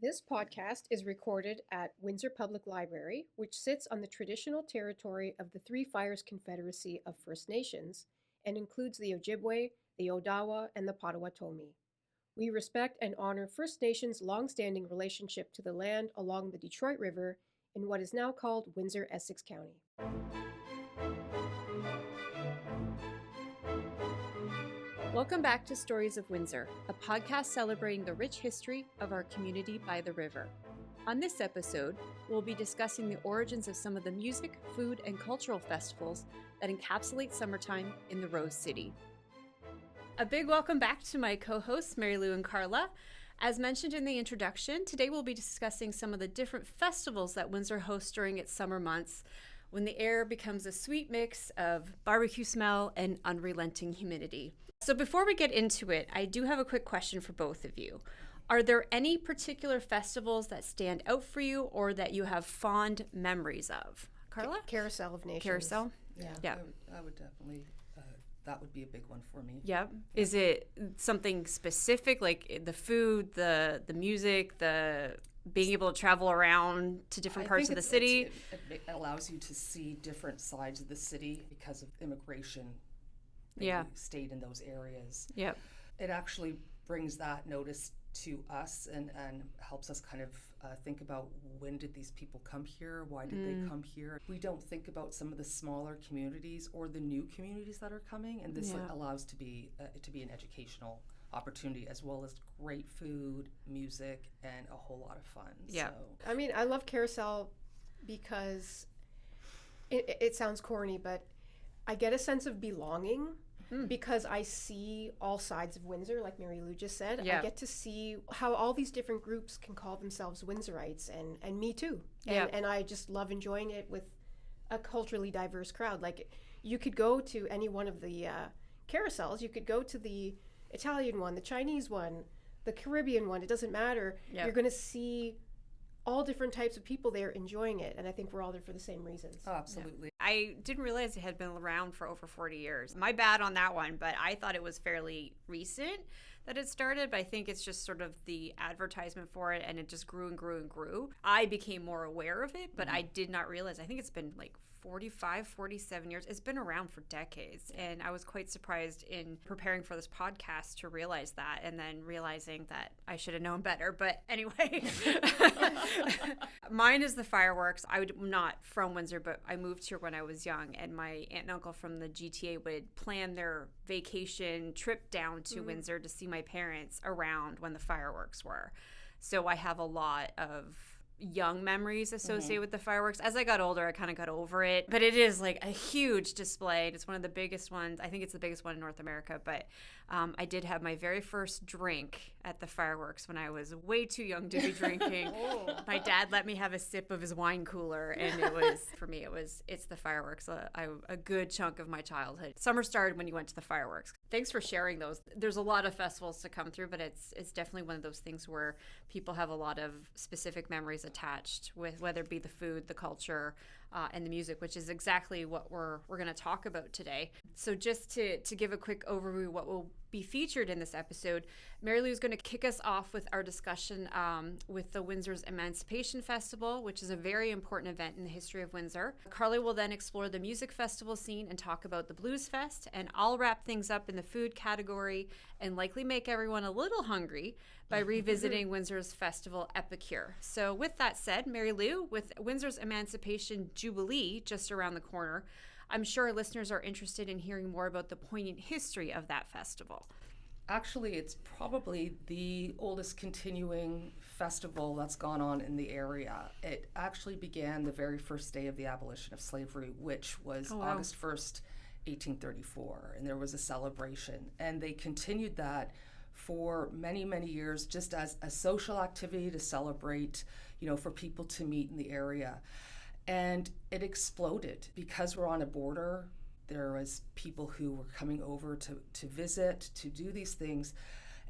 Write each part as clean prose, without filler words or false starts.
This podcast is recorded at Windsor Public Library, which sits on the traditional territory of the Three Fires Confederacy of First Nations and includes the Ojibwe, the Odawa, and the Potawatomi. We respect and honor First Nations' long-standing relationship to the land along the Detroit River in what is now called Windsor-Essex County. Welcome back to Stories of Windsor, a podcast celebrating the rich history of our community by the river. On this episode, we'll be discussing the origins of some of the music, food, and cultural festivals that encapsulate summertime in the Rose City. A big welcome back to my co-hosts, Mary Lou and Carla. As mentioned in the introduction, today we'll be discussing some of the different festivals that Windsor hosts during its summer months, when the air becomes a sweet mix of barbecue smell and unrelenting humidity. So before we get into it, I do have a quick question for both of you. Are there any particular festivals that stand out for you or that you have fond memories of? Carla? Carousel of Nations. Carousel? Yeah. I would definitely, that would be a big one for me. Yep. Is it something specific, like the food, the music, the being able to travel around to different parts of the city? It allows you to see different sides of the city because of immigration. Yeah. Stayed in those areas. Yep. It actually brings that notice to us and helps us kind of think about, when did these people come here? Why did they come here? We don't think about some of the smaller communities or the new communities that are coming, and this allows to be an educational opportunity, as well as great food, music, and a whole lot of fun. Yeah. So. I mean, I love Carousel because it sounds corny, but I get a sense of belonging because I see all sides of Windsor, like Mary Lou just said. Yeah. I get to see how all these different groups can call themselves Windsorites, and me too. And I just love enjoying it with a culturally diverse crowd. Like, you could go to any one of the carousels. You could go to the Italian one, the Chinese one, the Caribbean one. It doesn't matter. Yep. You're going to see all different types of people there enjoying it, and I think we're all there for the same reasons. Oh, absolutely. I didn't realize it had been around for over 40 years. My bad on that one, but I thought it was fairly recent that it started, but I think it's just sort of the advertisement for it, and it just grew and grew and grew. I became more aware of it, but I did not realize. I think it's been like 45, 47 years. It's been around for decades, and I was quite surprised in preparing for this podcast to realize that, and then realizing that I should have known better. But anyway, mine is the fireworks. I'm not from Windsor, but I moved here when I was young, and my aunt and uncle from the GTA would plan their vacation trip down to Windsor to see my parents around when the fireworks were. So I have a lot of young memories associated with the fireworks. As I got older, I kind of got over it, but it is like a huge display. It's one of the biggest ones. I think it's the biggest one in North America, but I did have my very first drink at the fireworks when I was way too young to be drinking. My dad let me have a sip of his wine cooler, and it was, for me, it's the fireworks, a good chunk of my childhood. Summer started when you went to the fireworks. Thanks for sharing those. There's a lot of festivals to come through, but it's definitely one of those things where people have a lot of specific memories attached with, whether it be the food, the culture, and the music, which is exactly what we're going to talk about today. So just to give a quick overview of what will be featured in this episode, Mary Lou is going to kick us off with our discussion with the Windsor's Emancipation Festival, which is a very important event in the history of Windsor. Carly will then explore the music festival scene and talk about the Blues Fest, and I'll wrap things up in the food category and likely make everyone a little hungry by revisiting Windsor's festival Epicure. So with that said, Mary Lou, with Windsor's Emancipation Jubilee just around the corner, I'm sure our listeners are interested in hearing more about the poignant history of that festival. Actually, it's probably the oldest continuing festival that's gone on in the area. It actually began the very first day of the abolition of slavery, which was August 1st, 1834, and there was a celebration. And they continued that for many, many years, just as a social activity to celebrate, for people to meet in the area. And it exploded because we're on a border. There was people who were coming over to visit, to do these things.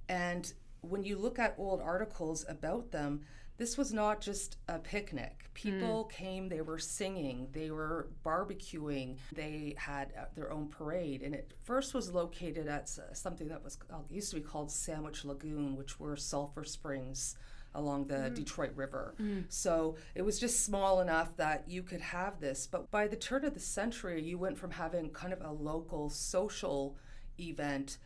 And when you look at old articles about them, this was not just a picnic. People came, they were singing, they were barbecuing, they had their own parade. And it first was located at something that was used to be called Sandwich Lagoon, which were sulfur springs along the Detroit River. So it was just small enough that you could have this. But by the turn of the century, you went from having kind of a local social event.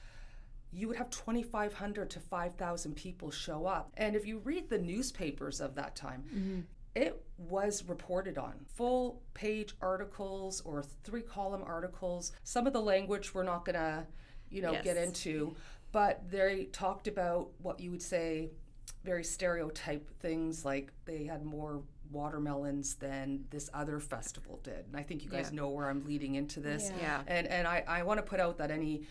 You would have 2,500 to 5,000 people show up. And if you read the newspapers of that time, it was reported on. Full page articles or 3-column articles. Some of the language we're not going to, get into, but they talked about what you would say very stereotype things, like they had more watermelons than this other festival did. And I think you guys know where I'm leading into this. And I want to put out that any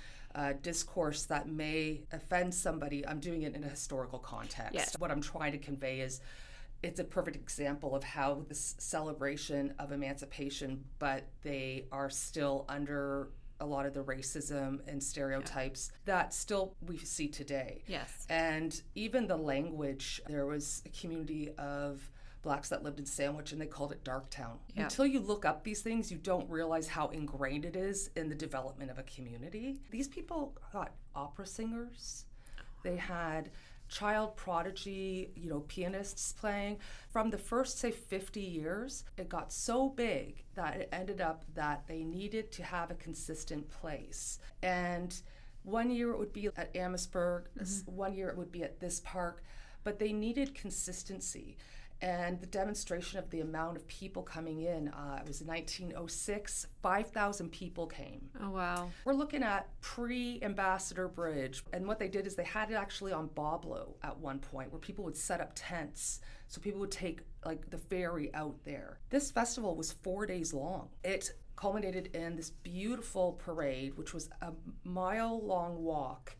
discourse that may offend somebody, I'm doing it in a historical context. What I'm trying to convey is it's a perfect example of how this celebration of emancipation, but they are still under a lot of the racism and stereotypes that still we see today. Yes. And even the language, there was a community of Blacks that lived in Sandwich and they called it Darktown. Until you look up these things, you don't realize how ingrained it is in the development of a community. These people got opera singers. They had child prodigy, pianists playing. From the first, say, 50 years, it got so big that it ended up that they needed to have a consistent place. And one year it would be at Amherstburg, one year it would be at this park, but they needed consistency. And the demonstration of the amount of people coming in, it was in 1906, 5,000 people came. Oh, wow. We're looking at pre-Ambassador Bridge. And what they did is they had it actually on Boblo at one point, where people would set up tents. So people would take the ferry out there. This festival was 4 days long. It culminated in this beautiful parade, which was a mile-long walk.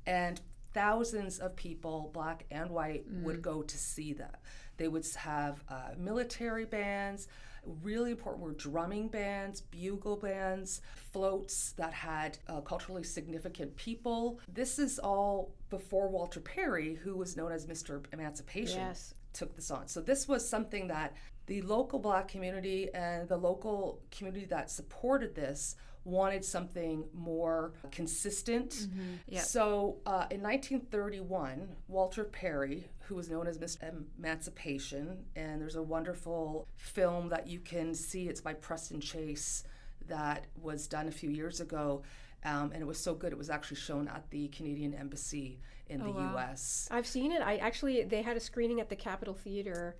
And thousands of people, Black and white, would go to see that. They would have military bands. Really important were drumming bands, bugle bands, floats that had culturally significant people. This is all before Walter Perry, who was known as Mr. Emancipation, took this on. So this was something that the local Black community and the local community that supported this wanted something more consistent. So in 1931, Walter Perry, who was known as Mr. Emancipation, and there's a wonderful film that you can see, it's by Preston Chase, that was done a few years ago, and it was so good it was actually shown at the Canadian Embassy in the U.S. I've seen it. They had a screening at the Capitol Theater.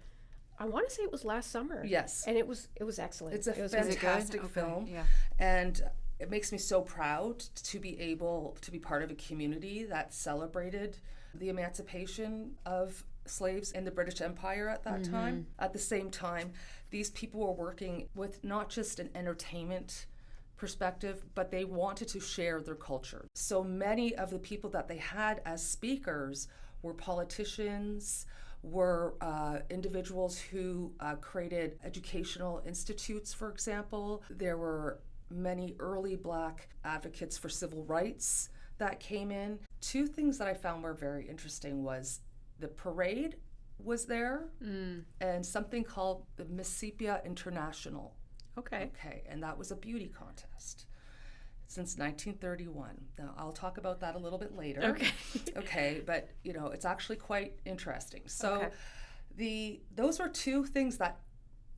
I want to say it was last summer. Yes. And it was excellent. It's a fantastic film. Yeah. And it makes me so proud to be able to be part of a community that celebrated the emancipation of slaves in the British Empire at that time. At the same time, these people were working with not just an entertainment perspective, but they wanted to share their culture. So many of the people that they had as speakers were politicians, were individuals who created educational institutes, for example. There were many early Black advocates for civil rights that came in. Two things that I found were very interesting was the parade was there and something called the Mississippi International. Okay, and that was a beauty contest since 1931. Now, I'll talk about that a little bit later. Okay, but it's actually quite interesting. So those were two things that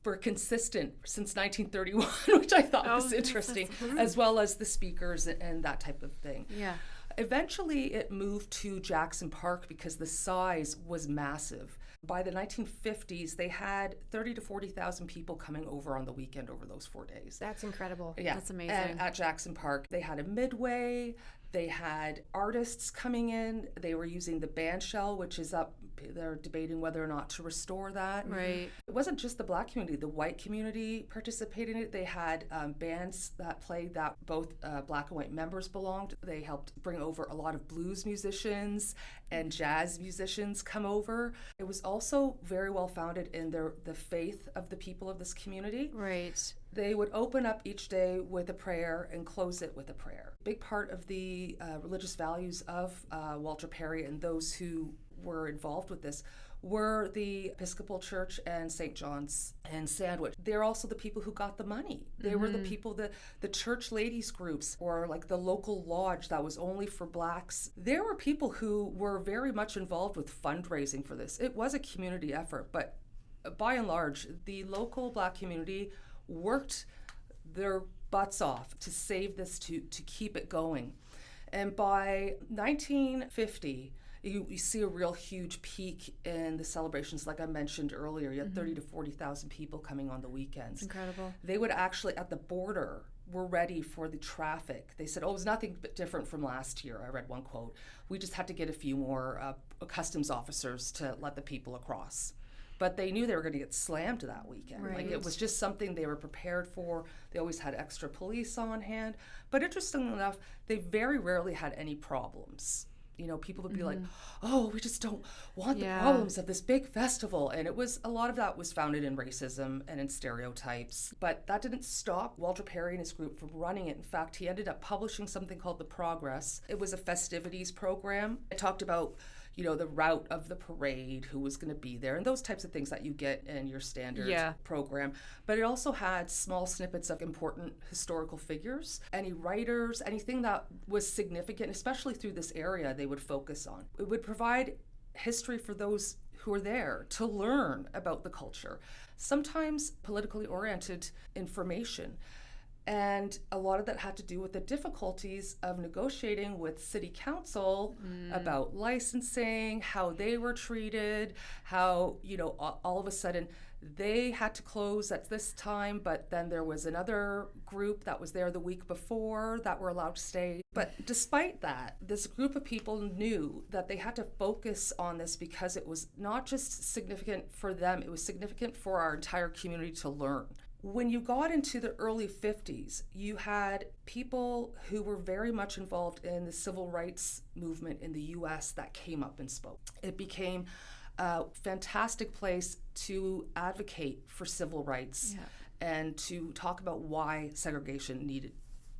were consistent since 1931, which I thought was interesting, as well as the speakers and that type of thing. Yeah. Eventually, it moved to Jackson Park because the size was massive. By the 1950s, they had 30 to 40,000 people coming over on the weekend over those 4 days. That's incredible. Yeah, that's amazing. And at Jackson Park, they had a midway. They had artists coming in. They were using the band shell, which is up. They're debating whether or not to restore that. Right. It wasn't just the Black community. The white community participated in it. They had bands that played that both Black and white members belonged. They helped bring over a lot of blues musicians and jazz musicians come over. It was also very well founded in the faith of the people of this community. Right. They would open up each day with a prayer and close it with a prayer. Big part of the religious values of Walter Perry and those who were involved with this were the Episcopal Church and St. John's and Sandwich. They're also the people who got the money. They were the people, the church ladies groups, or like the local lodge that was only for blacks. There were people who were very much involved with fundraising for this. It was a community effort, but by and large, the local black community worked their butts off to save this, to keep it going. And by 1950, you see a real huge peak in the celebrations. Like I mentioned earlier, you had 30 to 40,000 people coming on the weekends. Incredible. They would actually, at the border, were ready for the traffic. They said, it was nothing but different from last year. I read one quote. We just had to get a few more customs officers to let the people across. But they knew they were going to get slammed that weekend. Right. Like, it was just something they were prepared for. They always had extra police on hand. But interestingly enough, they very rarely had any problems. You know, people would be like, oh, we just don't want the problems of this big festival. And a lot of that was founded in racism and in stereotypes. But that didn't stop Walter Perry and his group from running it. In fact, he ended up publishing something called The Progress. It was a festivities program. It talked about, you know, the route of the parade, who was going to be there, and those types of things that you get in your standard program. But it also had small snippets of important historical figures, any writers, anything that was significant, especially through this area, they would focus on. It would provide history for those who are there to learn about the culture, sometimes politically oriented information. And a lot of that had to do with the difficulties of negotiating with city council about licensing, how they were treated, how, you know, all of a sudden they had to close at this time, but then there was another group that was there the week before that were allowed to stay. But despite that, this group of people knew that they had to focus on this because it was not just significant for them, it was significant for our entire community to learn. When you got into the early 50s, you had people who were very much involved in the civil rights movement in the US that came up and spoke. It became a fantastic place to advocate for civil rights and to talk about why segregation needed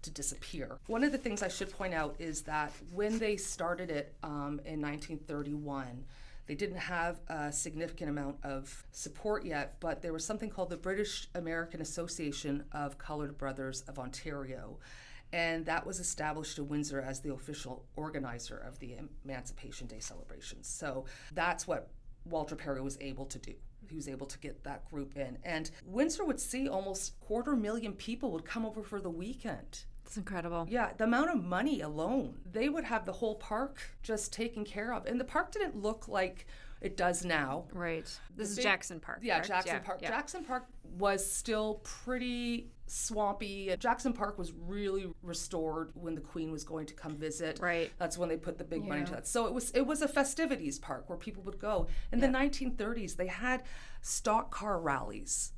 to disappear. One of the things I should point out is that when they started it in 1931, they didn't have a significant amount of support yet, but there was something called the British American Association of Coloured Brothers of Ontario, and that was established in Windsor as the official organizer of the Emancipation Day celebrations. So that's what Walter Perry was able to do. He was able to get that group in. And Windsor would see almost 250,000 people would come over for the weekend. That's incredible. Yeah, the amount of money alone, they would have the whole park just taken care of. And the park didn't look like it does now. Right. This is Jackson Park. Yeah, correct? Jackson Park. Yeah. Jackson Park was still pretty swampy. Jackson Park was really restored when the Queen was going to come visit. Right. That's when they put the big money into that. So it was a festivities park where people would go. In the 1930s, they had stock car rallies.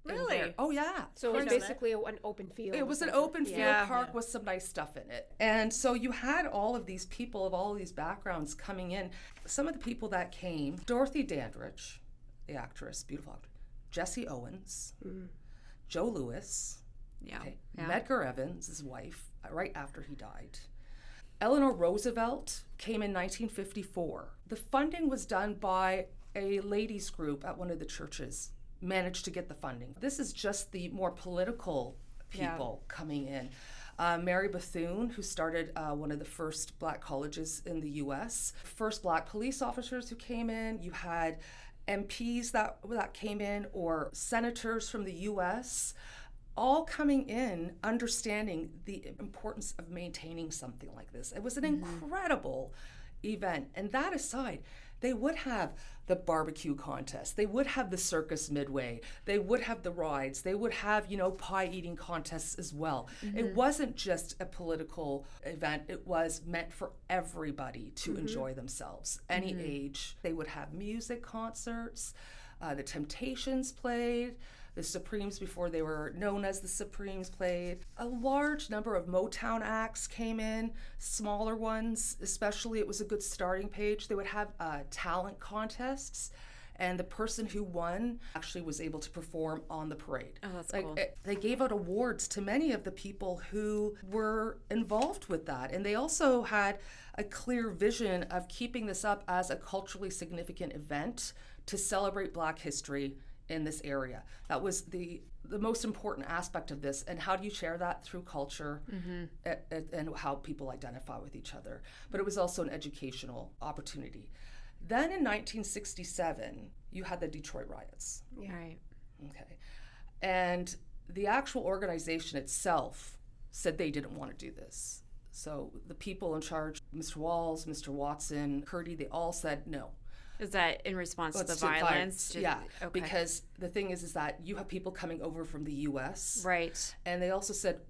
Really? Oh, yeah. So it was basically an open field. It was an open field park with some nice stuff in it. And so you had all of these people of all of these backgrounds coming in. Some of the people that came, Dorothy Dandridge, the actress, beautiful actress, Jesse Owens, Joe Louis, Medgar Evans, his wife, right after he died. Eleanor Roosevelt came in 1954. The funding was done by a ladies group at one of the churches. Managed to get the funding. This is just the more political people coming in. Mary Bethune, who started one of the first black colleges in the U.S., first black police officers who came in. You had MPs that came in, or senators from the U.S., all coming in, understanding the importance of maintaining something like this. It was an incredible event. And that aside, they would have the barbecue contest. They would have the circus midway. They would have the rides. They would have, pie eating contests as well. It wasn't just a political event. It was meant for everybody to enjoy themselves, any age. They would have music concerts. The Temptations played. The Supremes, before they were known as the Supremes, played. A large number of Motown acts came in, smaller ones especially. It was a good starting page. They would have talent contests, and the person who won actually was able to perform on the parade. Oh, that's cool. They gave out awards to many of the people who were involved with that, and they also had a clear vision of keeping this up as a culturally significant event to celebrate Black history in this area. That was the most important aspect of this. And how do you share that? Through culture and how people identify with each other. But it was also an educational opportunity. Then in 1967, you had the Detroit riots. Yeah. Right. Okay. And the actual organization itself said they didn't want to do this. So the people in charge, Mr. Walls, Mr. Watson, Curdy, they all said no. Is that in response to the violence? Yeah, okay. Because the thing is that you have people coming over from the U.S. Right. And they also said,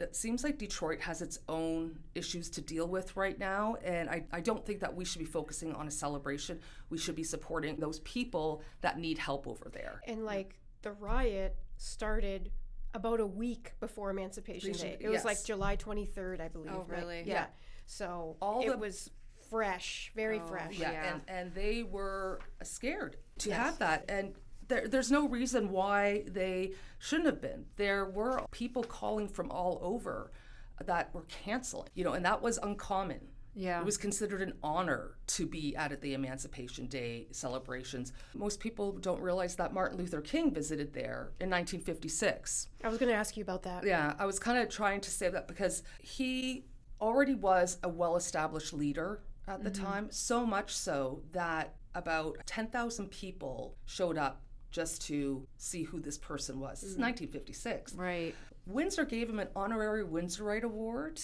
it seems like Detroit has its own issues to deal with right now, and I don't think that we should be focusing on a celebration. We should be supporting those people that need help over there. And like the riot started about a week before Emancipation Day. It was like July 23rd, I believe. Oh, really? Right? Yeah. So it was fresh, very fresh. Yeah. And they were scared to have that. And there's no reason why they shouldn't have been. There were people calling from all over that were canceling, and that was uncommon. Yeah. It was considered an honor to be at the Emancipation Day celebrations. Most people don't realize that Martin Luther King visited there in 1956. I was going to ask you about that. Yeah, I was kind of trying to say that because he already was a well-established leader at the time, so much so that about 10,000 people showed up just to see who this person was. This is 1956. Right. Windsor gave him an honorary Windsorite award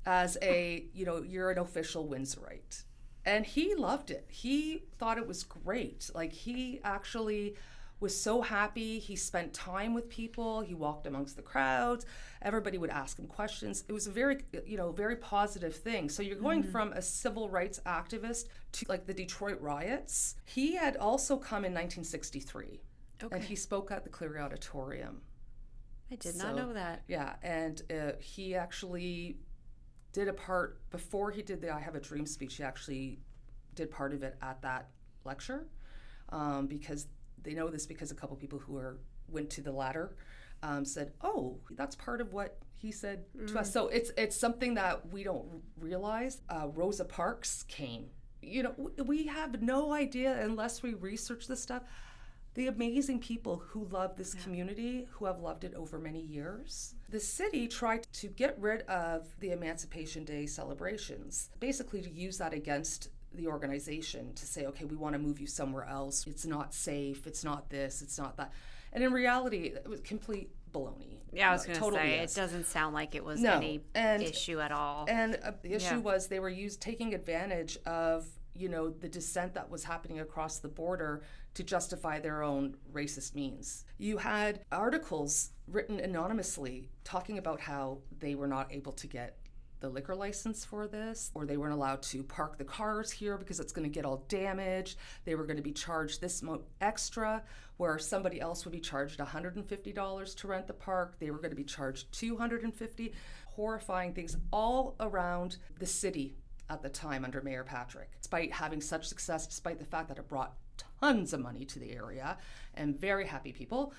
as you're an official Windsorite. And he loved it. He thought it was great. Like, he actually was so happy. He spent time with people. He walked amongst the crowds. Everybody would ask him questions. It was a very, very positive thing. So you're going from a civil rights activist to like the Detroit riots. He had also come in 1963. Okay. And he spoke at the Cleary Auditorium. I did not know that. Yeah, and he actually did a part, before he did the I Have a Dream speech, he actually did part of it at that lecture, because they know this because a couple people who went to the ladder said, oh, that's part of what he said to us. So it's something that we don't realize. Rosa Parks came. We have no idea unless we research this stuff. The amazing people who love this community, who have loved it over many years. The city tried to get rid of the Emancipation Day celebrations, basically to use that against the organization, to say, okay, we want to move you somewhere else. It's not safe. It's not this. It's not that. And in reality, it was complete baloney. Yeah, I was going to say, it doesn't sound like it was any issue at all. And the issue was they were taking advantage of the dissent that was happening across the border to justify their own racist means. You had articles written anonymously talking about how they were not able to get the liquor license for this, or they weren't allowed to park the cars here because it's going to get all damaged. They were going to be charged this extra, where somebody else would be charged $150 to rent the park. They were going to be charged $250. Horrifying things all around the city at the time under Mayor Patrick. Despite having such success, despite the fact that it brought tons of money to the area and very happy people,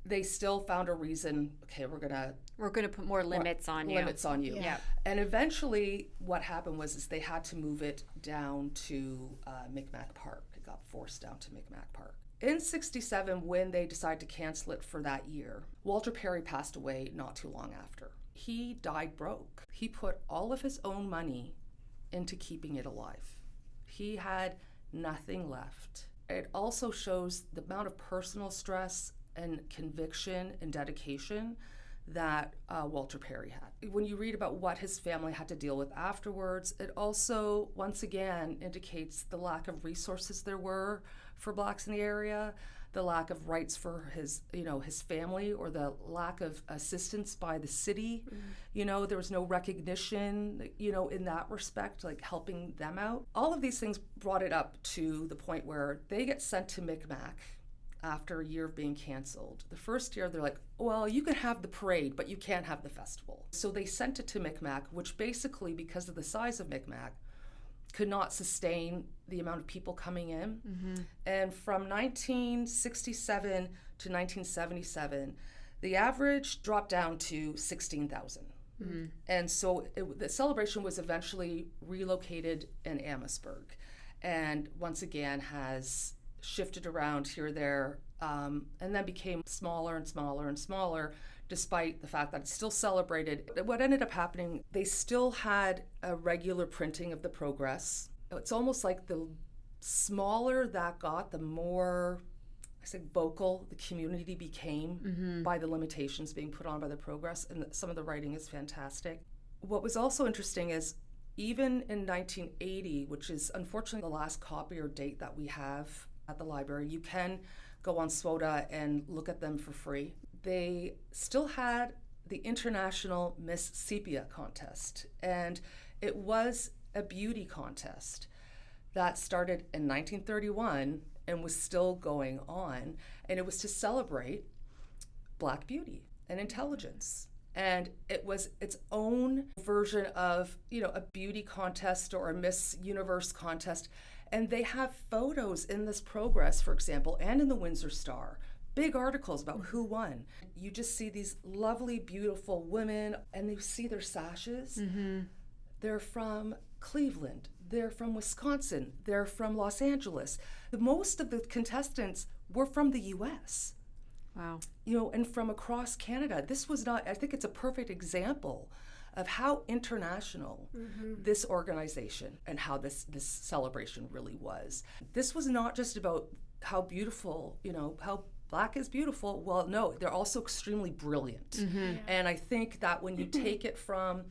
they still found a reason, okay, we're gonna put more limits on you. Yeah. And eventually what happened was they had to move it down to Micmac Park. It got forced down to Micmac Park. In 1967, when they decided to cancel it for that year, Walter Perry passed away not too long after. He died broke. He put all of his own money into keeping it alive. He had nothing left. It also shows the amount of personal stress and conviction and dedication that Walter Perry had. When you read about what his family had to deal with afterwards, it also, once again, indicates the lack of resources there were for Blacks in the area, the lack of rights for his family, or the lack of assistance by the city. There was no recognition, in that respect, like helping them out. All of these things brought it up to the point where they get sent to Micmac after a year of being canceled. The first year, they're like, well, you can have the parade, but you can't have the festival. So they sent it to Micmac, which basically, because of the size of Micmac, could not sustain the amount of people coming in. And from 1967 to 1977, the average dropped down to 16,000. And so the celebration was eventually relocated in Amherstburg, and once again has shifted around here or there, and then became smaller and smaller and smaller, despite the fact that it's still celebrated. What ended up happening, they still had a regular printing of the progress. It's almost like the smaller that got, the more, I say, vocal the community became by the limitations being put on by the progress, and some of the writing is fantastic. What was also interesting is even in 1980, which is unfortunately the last copy or date that we have at the library, you can go on SWOTA and look at them for free. They still had the International Miss Sepia contest, and it was a beauty contest that started in 1931 and was still going on, and it was to celebrate Black beauty and intelligence. And it was its own version of, a beauty contest or a Miss Universe contest. And they have photos in this progress, for example, and in the Windsor Star, big articles about who won. You just see these lovely, beautiful women, and you see their sashes. They're from Cleveland, they're from Wisconsin, they're from Los Angeles. Most of the contestants were from the US. Wow. And from across Canada. This was not, I think it's a perfect example of how international this organization and how this celebration really was. This was not just about how beautiful, how Black is beautiful. Well, no, they're also extremely brilliant. And I think that when you take it from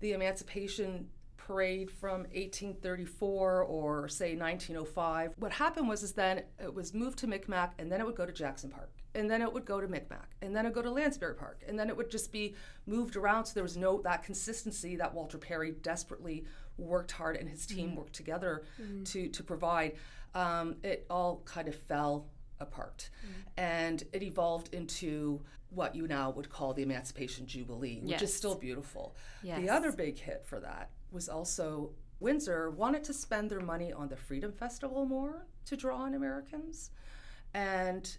the Emancipation Parade from 1834 or say 1905, what happened was then it was moved to Micmac, and then it would go to Jackson Park, and then it would go to Micmac, and then it would go to Lansbury Park, and then it would just be moved around, so there was no that consistency that Walter Perry desperately worked hard and his team worked together to provide. It all kind of fell apart, and it evolved into what you now would call the Emancipation Jubilee, which is still beautiful. The other big hit for that was also Windsor wanted to spend their money on the Freedom Festival more to draw in Americans, and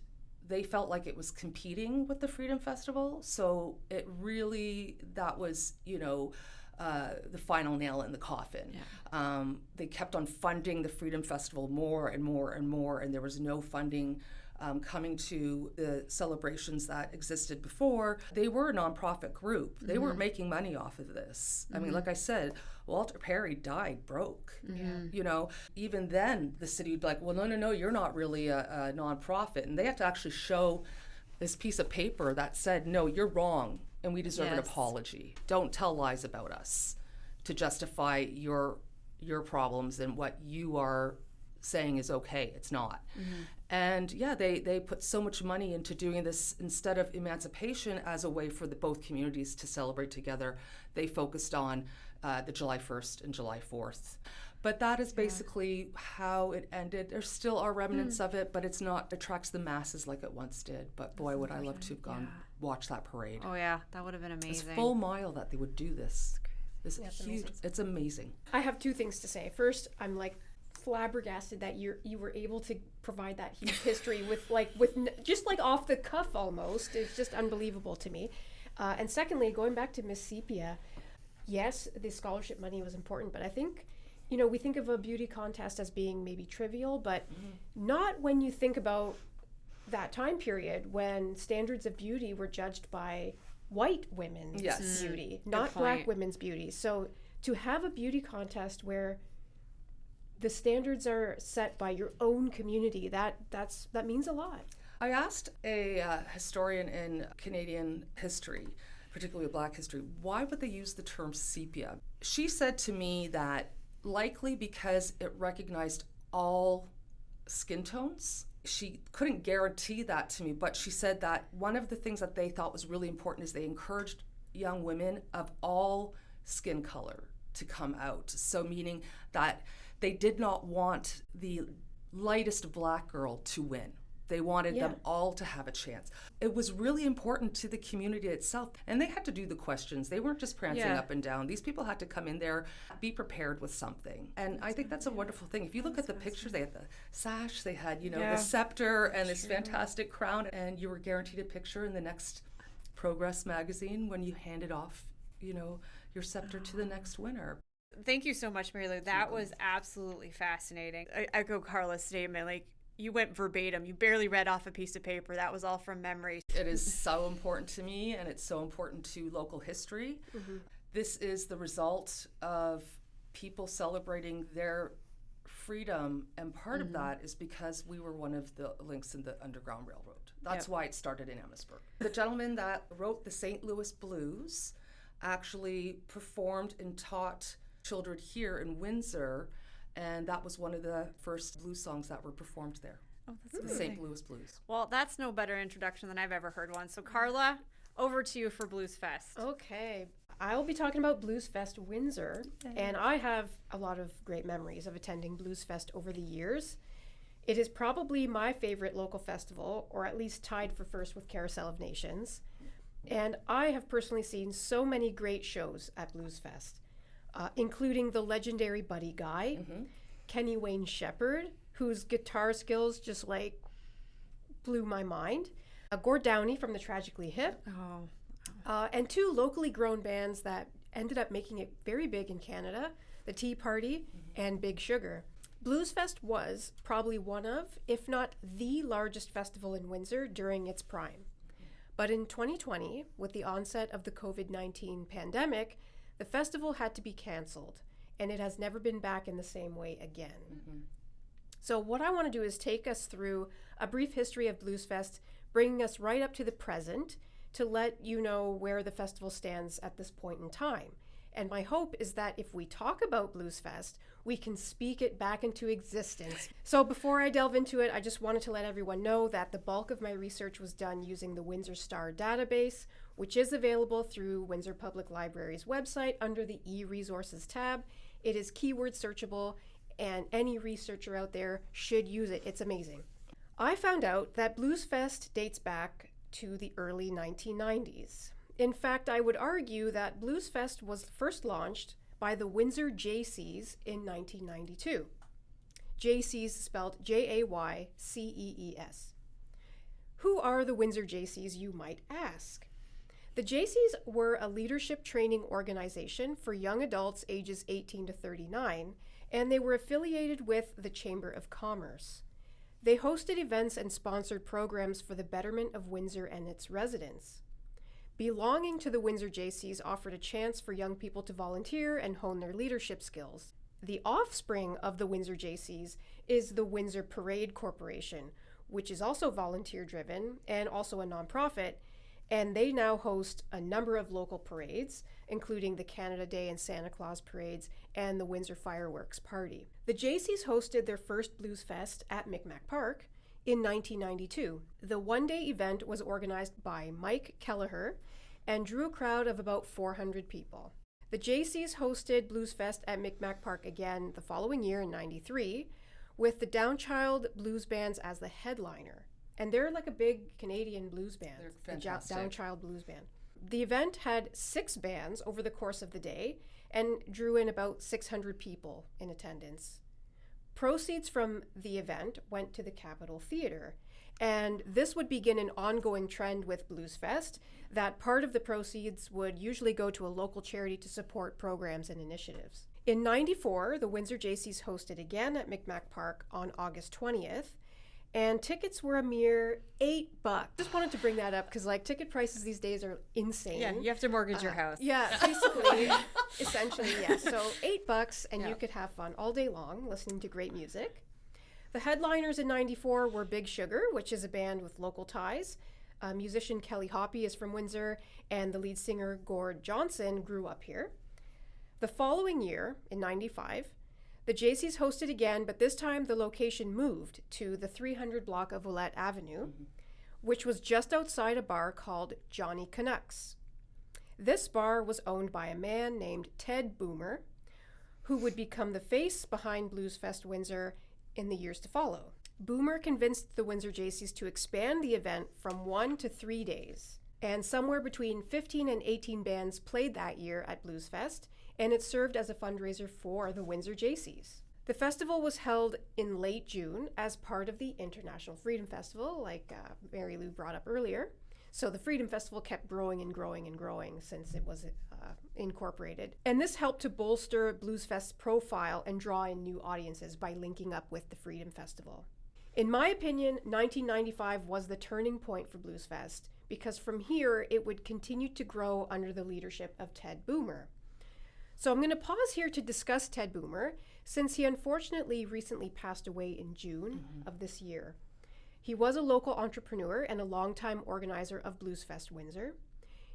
they felt like it was competing with the Freedom Festival, so it really, that was, the final nail in the coffin. They kept on funding the Freedom Festival more and more and more, and there was no funding coming to the celebrations that existed before. They were a nonprofit group. They weren't making money off of this. I mean, like I said, Walter Perry died broke. Even then the city would be like, well, no, you're not really a nonprofit. And they have to actually show this piece of paper that said, no, you're wrong, and we deserve an apology. Don't tell lies about us to justify your problems and what you are saying is okay. It's not. And they put so much money into doing this. Instead of emancipation as a way for both communities to celebrate together, they focused on the July 1st and July 4th. But that is basically how it ended. There still are remnants of it, but it's not attracts the masses like it once did. But boy, would I love to have gone watch that parade. Oh yeah, that would have been amazing. It's full mile that they would do this. It's huge. Amazing. It's amazing. I have two things to say. First, I'm flabbergasted that you were able to provide that huge history with just off the cuff almost. It's just unbelievable to me. And secondly, going back to Miss Sepia, yes, the scholarship money was important, but I think we think of a beauty contest as being maybe trivial, but not when you think about that time period when standards of beauty were judged by white women's beauty, not Black women's beauty. So to have a beauty contest where the standards are set by your own community, that means a lot. I asked a historian in Canadian history, particularly Black history, why would they use the term sepia? She said to me that likely because it recognized all skin tones. She couldn't guarantee that to me, but she said that one of the things that they thought was really important is they encouraged young women of all skin color to come out. So meaning that they did not want the lightest Black girl to win. They wanted them all to have a chance. It was really important to the community itself. And they had to do the questions. They weren't just prancing up and down. These people had to come in there, be prepared with something. And I think that's a wonderful thing. If you look at the pictures, they had the sash, they had, the scepter and this fantastic crown, and you were guaranteed a picture in the next Progress magazine when you handed off, your scepter to the next winner. Thank you so much, Mary Lou. That was absolutely fascinating. I echo Carla's statement. You went verbatim. You barely read off a piece of paper. That was all from memory. It is so important to me, and it's so important to local history. This is the result of people celebrating their freedom, and part of that is because we were one of the links in the Underground Railroad. That's why it started in Amherstburg. The gentleman that wrote the St. Louis Blues actually performed and taught children here in Windsor, and that was one of the first blues songs that were performed there. Oh, that's the St. Louis Blues. Well, that's no better introduction than I've ever heard one. So, Carla, over to you for Blues Fest. Okay. I'll be talking about Blues Fest Windsor, and I have a lot of great memories of attending Blues Fest over the years. It is probably my favorite local festival, or at least tied for first with Carousel of Nations. And I have personally seen so many great shows at Blues Fest, including the legendary Buddy Guy, Kenny Wayne Shepherd, whose guitar skills just like blew my mind, Gord Downey from the Tragically Hip, and two locally grown bands that ended up making it very big in Canada, the Tea Party and Big Sugar. Blues Fest was probably one of, if not the largest festival in Windsor during its prime. But in 2020, with the onset of the COVID-19 pandemic, the festival had to be canceled, and it has never been back in the same way again. So what I want to do is take us through a brief history of Blues Fest, bringing us right up to the present to let you know where the festival stands at this point in time. And my hope is that if we talk about Blues Fest, we can speak it back into existence. So before I delve into it, I just wanted to let everyone know that the bulk of my research was done using the Windsor Star database, which is available through Windsor Public Library's website under the e-resources tab. It is keyword searchable, and any researcher out there should use it. It's amazing. I found out that Blues Fest dates back to the early 1990s. In fact, I would argue that Blues Fest was first launched by the Windsor Jaycees in 1992. Jaycees spelled Jaycees. Who are the Windsor Jaycees, you might ask? The Jaycees were a leadership training organization for young adults ages 18 to 39, and they were affiliated with the Chamber of Commerce. They hosted events and sponsored programs for the betterment of Windsor and its residents. Belonging to the Windsor Jaycees offered a chance for young people to volunteer and hone their leadership skills. The offspring of the Windsor Jaycees is the Windsor Parade Corporation, which is also volunteer-driven and also a nonprofit, and they now host a number of local parades, including the Canada Day and Santa Claus parades and the Windsor Fireworks Party. The Jaycees hosted their first Blues Fest at Micmac Park in 1992. The one-day event was organized by Mike Kelleher and drew a crowd of about 400 people. The Jaycees hosted Blues Fest at Micmac Park again the following year in 93, with the Downchild Blues Bands as the headliner. And they're like a big Canadian blues band, They're fantastic. The Downchild Blues Band. The event had 6 bands over the course of the day and drew in about 600 people in attendance. Proceeds from the event went to the Capitol Theatre, and this would begin an ongoing trend with Blues Fest, that part of the proceeds would usually go to a local charity to support programs and initiatives. In 94, the Windsor Jaycees hosted again at Micmac Park on August 20th, and tickets were a mere $8. Just wanted to bring that up because ticket prices these days are insane. Yeah, you have to mortgage your house. Yeah, basically, essentially, yes. So $8 and you could have fun all day long listening to great music. The headliners in 94 were Big Sugar, which is a band with local ties. Musician Kelly Hoppy is from Windsor, and the lead singer Gord Johnson grew up here. The following year, in 95, the Jaycees hosted again, but this time the location moved to the 300 block of Ouellette Avenue, which was just outside a bar called Johnny Canucks. This bar was owned by a man named Ted Boomer, who would become the face behind Blues Fest Windsor in the years to follow. Boomer convinced the Windsor Jaycees to expand the event from 1 to 3 days, and somewhere between 15 and 18 bands played that year at Blues Fest, and it served as a fundraiser for the Windsor Jaycees. The festival was held in late June as part of the International Freedom Festival, like Mary Lou brought up earlier. So the Freedom Festival kept growing and growing and growing since it was incorporated. And this helped to bolster Blues Fest's profile and draw in new audiences by linking up with the Freedom Festival. In my opinion, 1995 was the turning point for Blues Fest, because from here it would continue to grow under the leadership of Ted Boomer. So I'm going to pause here to discuss Ted Boomer, since he unfortunately recently passed away in June of this year. He was a local entrepreneur and a longtime organizer of Blues Fest Windsor.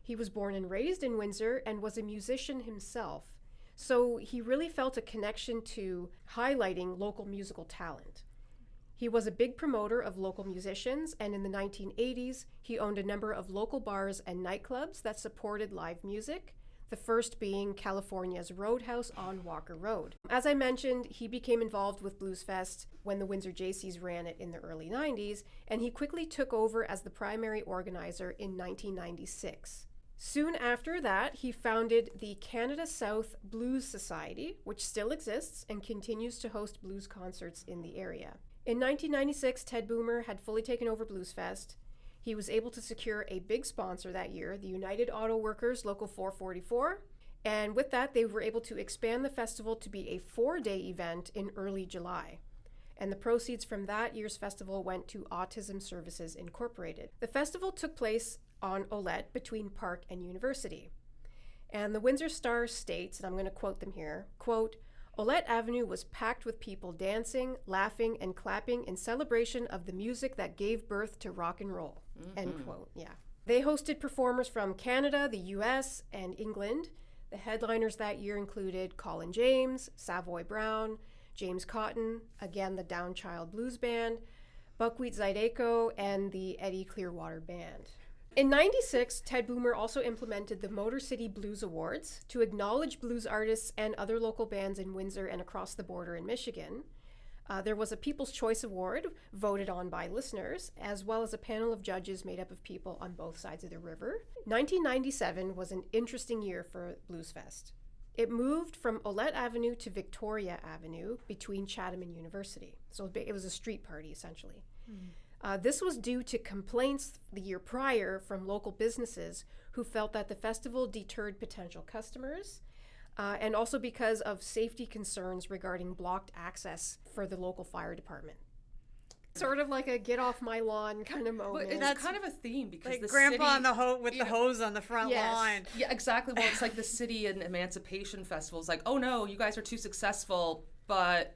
He was born and raised in Windsor and was a musician himself, so he really felt a connection to highlighting local musical talent. He was a big promoter of local musicians, and in the 1980s, he owned a number of local bars and nightclubs that supported live music, the first being California's Roadhouse on Walker Road. As I mentioned, he became involved with Blues Fest when the Windsor Jaycees ran it in the early 90s, and he quickly took over as the primary organizer in 1996. Soon after that, he founded the Canada South Blues Society, which still exists and continues to host blues concerts in the area. In 1996, Ted Boomer had fully taken over Blues Fest. He was able to secure a big sponsor that year, the United Auto Workers Local 444, and with that, they were able to expand the festival to be a 4-day event in early July. And the proceeds from that year's festival went to Autism Services Incorporated. The festival took place on Olette between Park and University. And the Windsor Star states, and I'm going to quote them here, quote, "Olette Avenue was packed with people dancing, laughing, and clapping in celebration of the music that gave birth to rock and roll." End quote. Yeah. They hosted performers from Canada, the US, and England. The headliners that year included Colin James, Savoy Brown, James Cotton, again the Downchild Blues Band, Buckwheat Zydeco, and the Eddie Clearwater Band. In 96, Ted Boomer also implemented the Motor City Blues Awards to acknowledge blues artists and other local bands in Windsor and across the border in Michigan. There was a People's Choice Award voted on by listeners, as well as a panel of judges made up of people on both sides of the river. 1997 was an interesting year for Blues Fest. It moved from Olette Avenue to Victoria Avenue between Chatham and University. So it was a street party, essentially. This was due to complaints the year prior from local businesses who felt that the festival deterred potential customers, and also because of safety concerns regarding blocked access for the local fire department. Sort of like a get off my lawn kind of moment. But it's kind of a theme because like the grandpa city, on the the hose on the front lawn. Yeah, exactly. Well, it's like the city and Emancipation Festival is like, oh no, you guys are too successful, but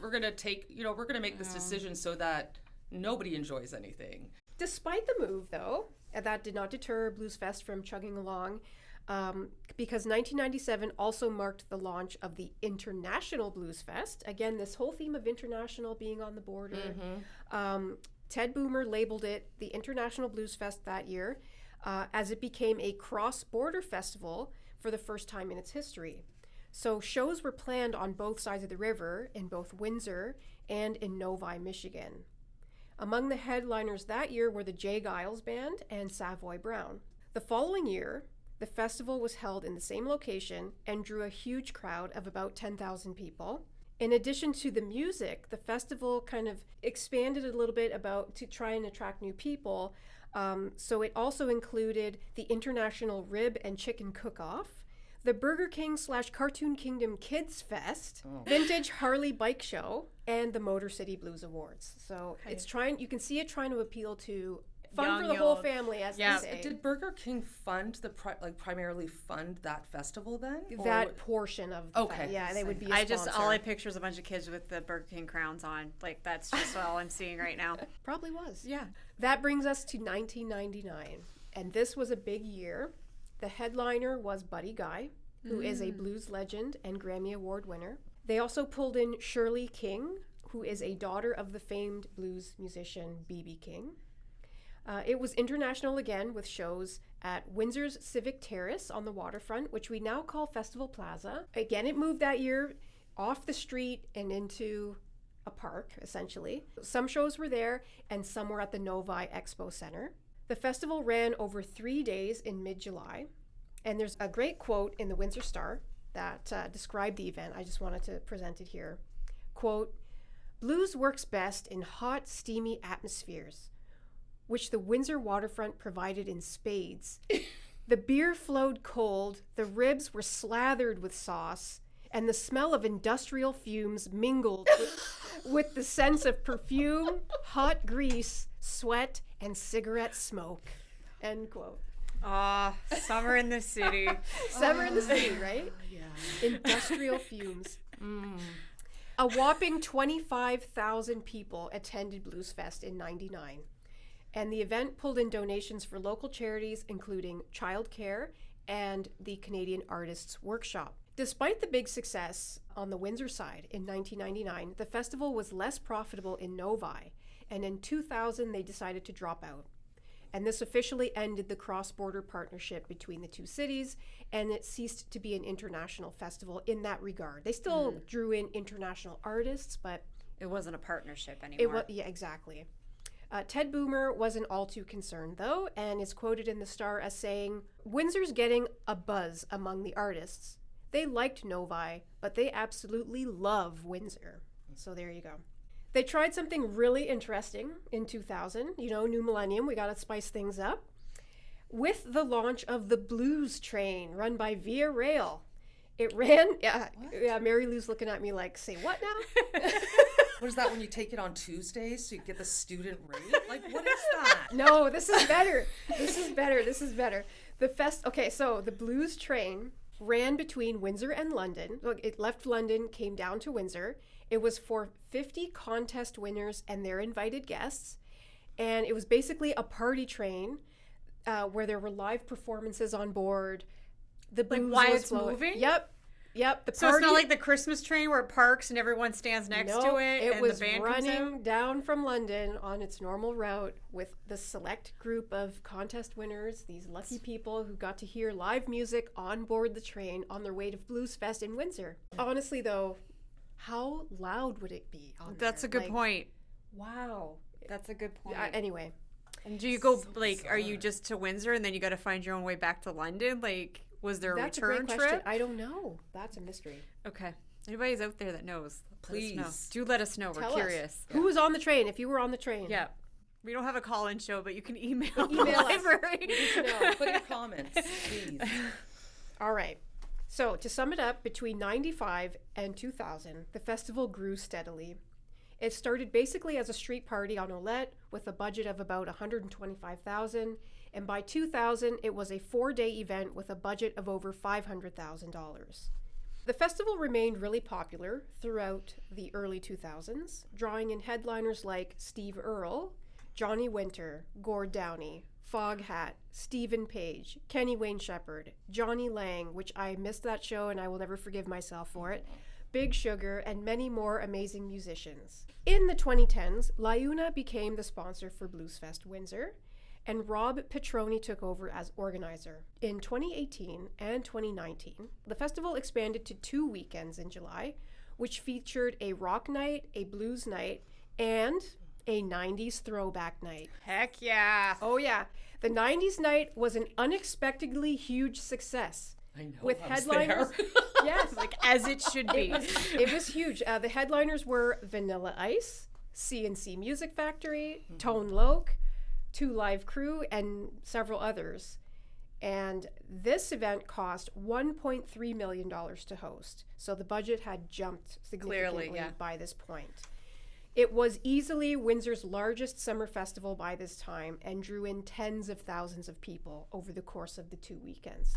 we're gonna make this decision so that nobody enjoys anything. Despite the move, though, that did not deter Blues Fest from chugging along, because 1997 also marked the launch of the International Blues Fest. Again, this whole theme of international being on the border. Ted Boomer labeled it the International Blues Fest that year, as it became a cross-border festival for the first time in its history. So shows were planned on both sides of the river, in both Windsor and in Novi, Michigan. Among the headliners that year were the Jay Giles Band and Savoy Brown. The following year, the festival was held in the same location and drew a huge crowd of about 10,000 people. In addition to the music, the festival kind of expanded a little bit to try and attract new people. So it also included the International Rib and Chicken Cook-Off, the Burger King / Cartoon Kingdom Kids Fest, Vintage Harley Bike Show, and the Motor City Blues Awards. So you can see it trying to appeal to fun for the whole family, as they say. Did Burger King primarily fund that festival then? That portion of the fest, they would be a sponsor. All I picture is a bunch of kids with the Burger King crowns on. Like, that's just all I'm seeing right now. Probably was. Yeah. That brings us to 1999, and this was a big year. The headliner was Buddy Guy, who is a blues legend and Grammy Award winner. They also pulled in Shirley King, who is a daughter of the famed blues musician B.B. King. It was international again, with shows at Windsor's Civic Terrace on the waterfront, which we now call Festival Plaza. Again, it moved that year off the street and into a park, essentially. Some shows were there, and some were at the Novi Expo Center. The festival ran over 3 days in mid-July, and there's a great quote in the Windsor Star that described the event. I just wanted to present it here. Quote, "Blues works best in hot, steamy atmospheres, which the Windsor waterfront provided in spades. The beer flowed cold, the ribs were slathered with sauce, and the smell of industrial fumes mingled with with the sense of perfume, hot grease, sweat, and cigarette smoke. End quote. Summer in the city. Summer in the city, right? Yeah. Industrial fumes. A whopping 25,000 people attended Blues Fest in '99. And the event pulled in donations for local charities, including childcare and the Canadian Artists Workshop. Despite the big success on the Windsor side in 1999, the festival was less profitable in Novi, and in 2000 they decided to drop out. And this officially ended the cross-border partnership between the two cities, and it ceased to be an international festival in that regard. They still drew in international artists, but it wasn't a partnership anymore. Yeah, exactly. Ted Boomer wasn't all too concerned, though, and is quoted in the Star as saying, "Windsor's getting a buzz among the artists. They liked Novi, but they absolutely love Windsor." So there you go. They tried something really interesting in 2000. You know, new millennium, we got to spice things up. With the launch of the Blues Train, run by Via Rail. It ran, yeah, Mary Lou's looking at me like, say what now? What is that when you take it on Tuesdays so you get the student rate? Like, what is that? No, this is better. This is better. Okay, so the Blues Train ran between Windsor and London. Look, it left London, came down to Windsor. It was for 50 contest winners and their invited guests. And it was basically a party train where there were live performances on board. The blues while was it's flowing. moving? Yep. So it's not like the Christmas train where it parks and everyone stands next to it. It and was the band running down from London on its normal route with the select group of contest winners, these lucky people who got to hear live music on board the train on their way to Blues Fest in Windsor. Honestly, though, how loud would it be on That's there? a good point. Wow. That's a good point. Anyway. And do you go, So like, bizarre. are you just to Windsor and then you got to find your own way back to London? Like, was there a That's return a great trip? question. I don't know. That's a mystery. Okay. Anybody's out there that knows, Please. let us know. Do let us know. We're Tell curious. us. Who was on the train if you were on the train? Yeah. We don't have a call-in show, but you can email Email the us. library. We need to know. Put your comments, please. All right. So to sum it up, between 95 and 2000, the festival grew steadily. It started basically as a street party on Olette with a budget of about $125,000, and by 2000, it was a 4-day event with a budget of over $500,000. The festival remained really popular throughout the early 2000s, drawing in headliners like Steve Earle, Johnny Winter, Gord Downey, Foghat, Stephen Page, Kenny Wayne Shepherd, Johnny Lang, which I missed that show and I will never forgive myself for it, Big Sugar, and many more amazing musicians. In the 2010s, Liuna became the sponsor for Blues Fest Windsor, and Rob Petroni took over as organizer. In 2018 and 2019, the festival expanded to 2 weekends in July, which featured a rock night, a blues night, and a 90s throwback night. Heck yeah. Oh yeah, the 90s night was an unexpectedly huge success. I know. With I was headliners, there. yes, Like, as it should be. it was huge. The headliners were Vanilla Ice, CNC Music Factory, Tone Loc, Two Live Crew, and several others. And this event cost $1.3 million to host. So the budget had jumped significantly Clearly, yeah. by this point. It was easily Windsor's largest summer festival by this time and drew in tens of thousands of people over the course of the 2 weekends.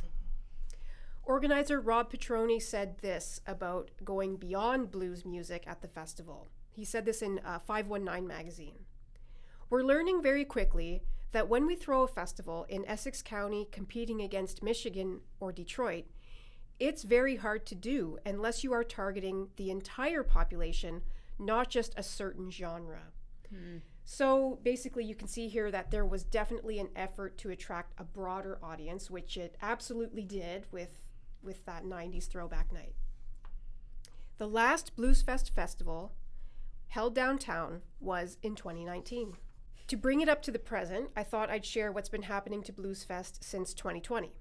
Organizer Rob Petroni said this about going beyond blues music at the festival. He said this in 519 magazine. "We're learning very quickly that when we throw a festival in Essex County competing against Michigan or Detroit, it's very hard to do unless you are targeting the entire population, not just a certain genre." So basically you can see here that there was definitely an effort to attract a broader audience, which it absolutely did with that 90s throwback night. The last Blues Fest festival held downtown was in 2019. To bring it up to the present, I thought I'd share what's been happening to Blues Fest since 2020.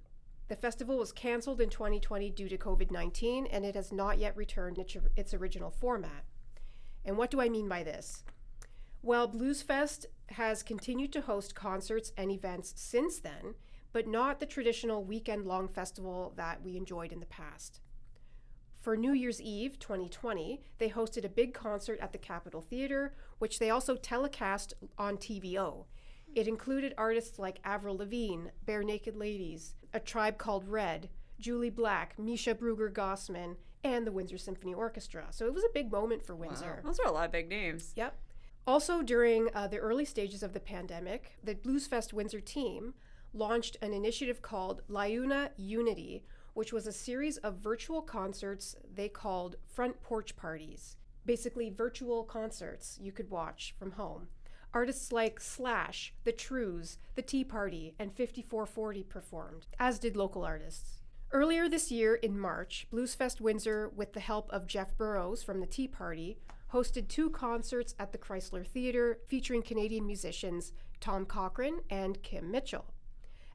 The festival was canceled in 2020 due to COVID-19, and it has not yet returned its original format. And what do I mean by this? Well, Blues Fest has continued to host concerts and events since then, but not the traditional weekend-long festival that we enjoyed in the past. For New Year's Eve 2020, they hosted a big concert at the Capitol Theatre, which they also telecast on TVO. It included artists like Avril Lavigne, Bare Naked Ladies, A Tribe Called Red, Julie Black, Misha Bruger-Gossman, and the Windsor Symphony Orchestra. So it was a big moment for Windsor. Wow. Those are a lot of big names. Yep. Also, during the early stages of the pandemic, the Bluesfest Windsor team launched an initiative called Liuna Unity, which was a series of virtual concerts they called front porch parties. Basically, virtual concerts you could watch from home. Artists like Slash, The Trues, The Tea Party, and 5440 performed, as did local artists. Earlier this year, in March, Bluesfest Windsor, with the help of Jeff Burrows from The Tea Party, hosted 2 concerts at the Chrysler Theatre featuring Canadian musicians Tom Cochrane and Kim Mitchell.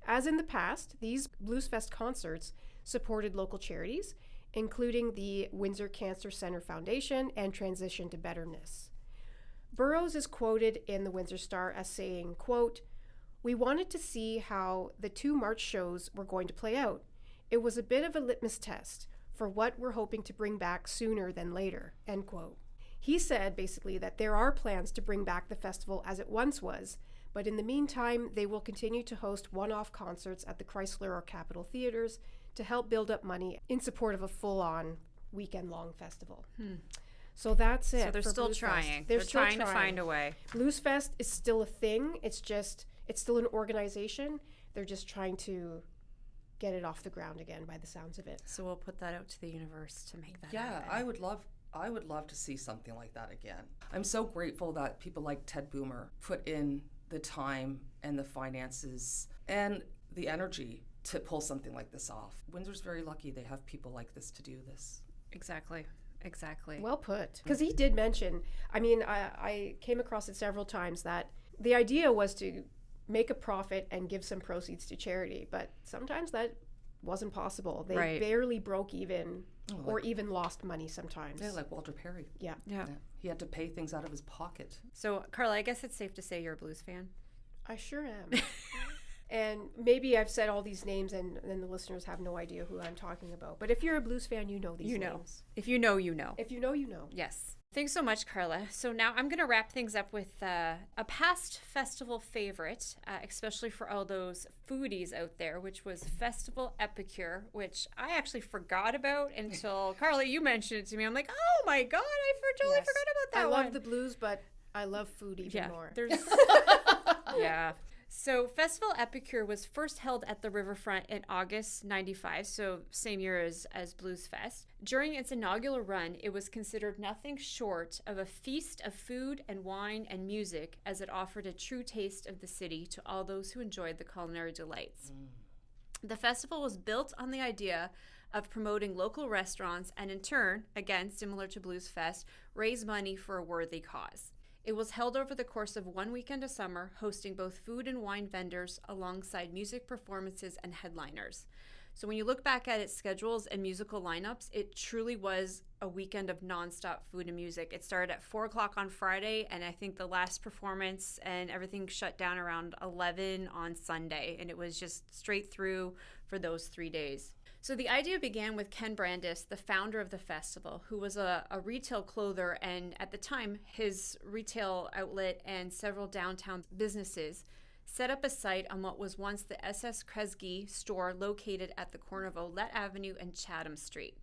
As in the past, these Bluesfest concerts supported local charities, including the Windsor Cancer Center Foundation and Transition to Betterness. Burrows is quoted in the Windsor Star as saying, quote, "We wanted to see how the 2 March shows were going to play out. It was a bit of a litmus test for what we're hoping to bring back sooner than later," end quote. He said basically that there are plans to bring back the festival as it once was, but in the meantime, they will continue to host one-off concerts at the Chrysler or Capitol Theatres to help build up money in support of a full-on weekend-long festival. So that's it. So they're still trying. They're trying to find a way. Bluesfest is still a thing. It's still an organization. They're just trying to get it off the ground again by the sounds of it. So we'll put that out to the universe to make that Yeah, happen. I would love to see something like that again. I'm so grateful that people like Ted Boomer put in the time and the finances and the energy to pull something like this off. Windsor's very lucky they have people like this to do this. Exactly. Well put. Because he did mention, I came across it several times, that the idea was to make a profit and give some proceeds to charity, but sometimes that wasn't possible. They barely broke even or even lost money sometimes. Yeah, like Walter Perry. Yeah. He had to pay things out of his pocket. So, Carla, I guess it's safe to say you're a blues fan. I sure am. And maybe I've said all these names and the listeners have no idea who I'm talking about. But if you're a blues fan, you know these names. If you know, you know. If you know, you know. Yes. Thanks so much, Carla. So now I'm going to wrap things up with a past festival favorite, especially for all those foodies out there, which was Festival Epicure, which I actually forgot about until, Carla, you mentioned it to me. I'm like, oh my God, I totally forgot about that one. I love the blues, but I love food even more. Yeah. So Festival Epicure was first held at the Riverfront in August 95, so same year as Blues Fest. During its inaugural run, it was considered nothing short of a feast of food and wine and music, as it offered a true taste of the city to all those who enjoyed the culinary delights. The festival was built on the idea of promoting local restaurants and in turn, again similar to Blues Fest, raise money for a worthy cause. It was held over the course of one weekend of summer, hosting both food and wine vendors alongside music performances and headliners. So when you look back at its schedules and musical lineups, it truly was a weekend of nonstop food and music. It started at 4 o'clock on Friday, and I think the last performance and everything shut down around 11 on Sunday, and it was just straight through for those 3 days. So the idea began with Ken Brandis, the founder of the festival, who was a retail clother, and at the time, his retail outlet and several downtown businesses set up a site on what was once the SS Kresge store located at the corner of Olette Avenue and Chatham Street.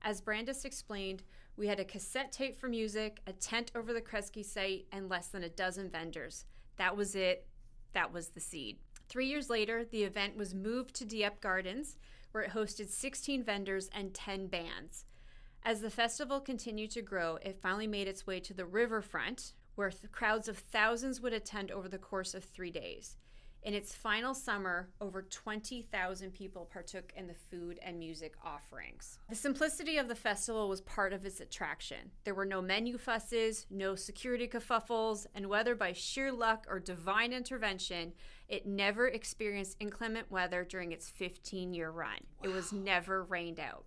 As Brandis explained, we had a cassette tape for music, a tent over the Kresge site, and less than a dozen vendors. That was it. That was the seed. 3 years later, the event was moved to Dieppe Gardens, where it hosted 16 vendors and 10 bands. As the festival continued to grow, it finally made its way to the Riverfront, where crowds of thousands would attend over the course of 3 days. In its final summer, over 20,000 people partook in the food and music offerings. The simplicity of the festival was part of its attraction. There were no menu fusses, no security kerfuffles, and whether by sheer luck or divine intervention, it never experienced inclement weather during its 15-year run. Wow. It was never rained out.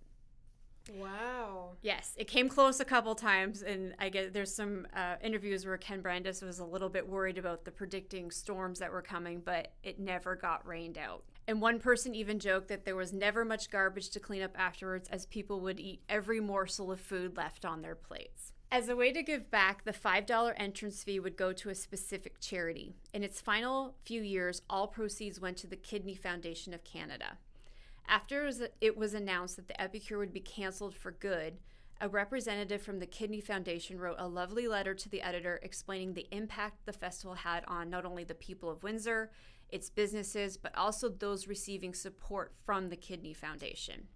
Wow. Yes, it came close a couple times, and I get there's some interviews where Ken Brandis was a little bit worried about the predicting storms that were coming, but it never got rained out. And one person even joked that there was never much garbage to clean up afterwards, as people would eat every morsel of food left on their plates. As a way to give back, the $5 entrance fee would go to a specific charity. In its final few years, all proceeds went to the Kidney Foundation of Canada. After it was announced that the Epicure would be canceled for good, a representative from the Kidney Foundation wrote a lovely letter to the editor explaining the impact the festival had on not only the people of Windsor, its businesses, but also those receiving support from the Kidney Foundation.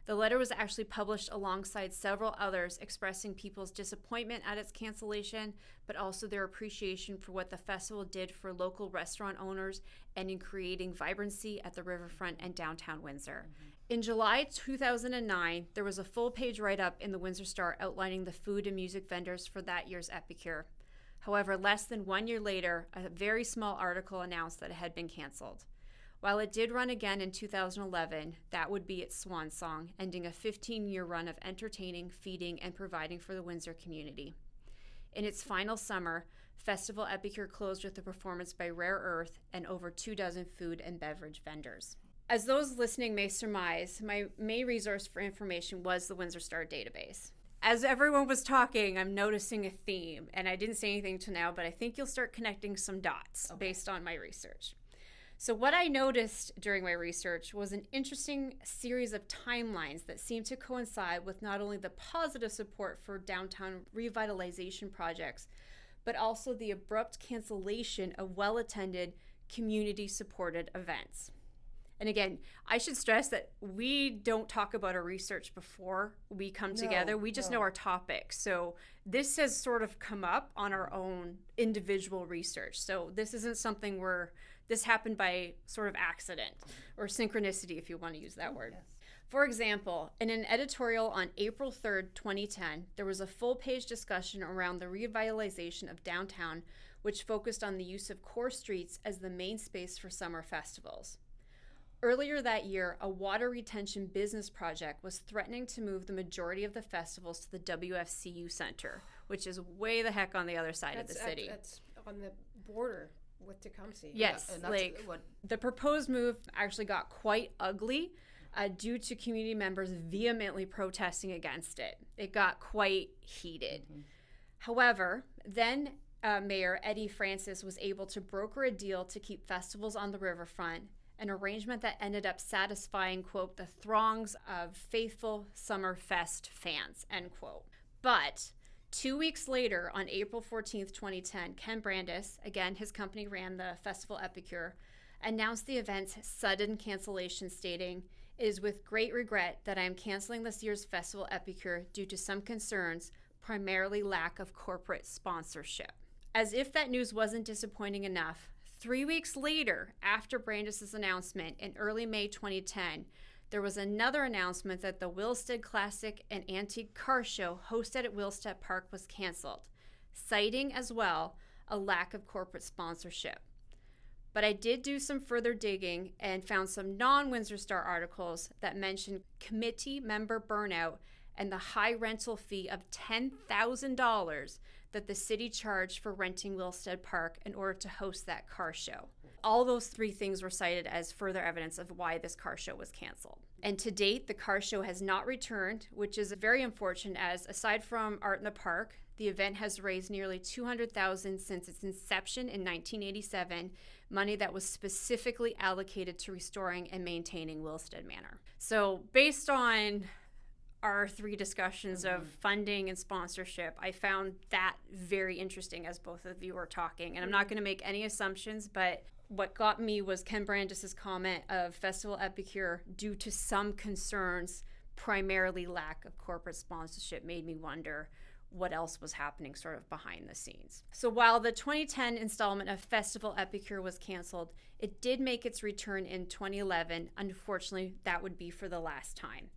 The letter was actually published alongside several others expressing people's disappointment at its cancellation, but also their appreciation for what the festival did for local restaurant owners and in creating vibrancy at the riverfront and downtown Windsor. In July 2009, there was a full-page write-up in the Windsor Star outlining the food and music vendors for that year's Epicure. However, less than 1 year later, a very small article announced that it had been canceled. While it did run again in 2011, that would be its swan song, ending a 15-year run of entertaining, feeding, and providing for the Windsor community. In its final summer, Festival Epicure closed with a performance by Rare Earth and over 24 food and beverage vendors. As those listening may surmise, my main resource for information was the Windsor Star database. As everyone was talking, I'm noticing a theme, and I didn't say anything till now, but I think you'll start connecting some dots based on my research. So what I noticed during my research was an interesting series of timelines that seemed to coincide with not only the positive support for downtown revitalization projects, but also the abrupt cancellation of well-attended, community-supported events. And again, I should stress that we don't talk about our research before we come together. We just know our topics. So this has sort of come up on our own individual research. So this isn't something this happened by sort of accident or synchronicity, if you want to use that word. Yes. For example, in an editorial on April 3rd, 2010, there was a full-page discussion around the revitalization of downtown, which focused on the use of core streets as the main space for summer festivals. Earlier that year, a water retention business project was threatening to move the majority of the festivals to the WFCU Center, which is way the heck on the other side of the city. That's on the border with Tecumseh. Yes, the proposed move actually got quite ugly due to community members vehemently protesting against it. It got quite heated. However, then Mayor Eddie Francis was able to broker a deal to keep festivals on the riverfront, an arrangement that ended up satisfying, quote, the throngs of faithful Summerfest fans, end quote. But 2 weeks later, on April 14th, 2010, Ken Brandis, again, his company ran the Festival Epicure, announced the event's sudden cancellation, stating, "It is with great regret that I am canceling this year's Festival Epicure due to some concerns, primarily lack of corporate sponsorship." As if that news wasn't disappointing enough, 3 weeks later, after Brandis' announcement in early May 2010, there was another announcement that the Wilstead Classic and Antique Car Show hosted at Wilstead Park was canceled, citing as well a lack of corporate sponsorship. But I did do some further digging and found some non-Windsor Star articles that mentioned committee member burnout and the high rental fee of $10,000 that the city charged for renting Wilstead Park in order to host that car show. All those three things were cited as further evidence of why this car show was canceled. And to date, the car show has not returned, which is very unfortunate, as aside from Art in the Park, the event has raised nearly $200,000 since its inception in 1987, money that was specifically allocated to restoring and maintaining Wilstead Manor. So based on our three discussions of funding and sponsorship, I found that very interesting as both of you were talking. And I'm not going to make any assumptions, but what got me was Ken Brandis' comment of Festival Epicure, due to some concerns, primarily lack of corporate sponsorship, made me wonder what else was happening sort of behind the scenes. So while the 2010 installment of Festival Epicure was canceled, it did make its return in 2011. Unfortunately, that would be for the last time.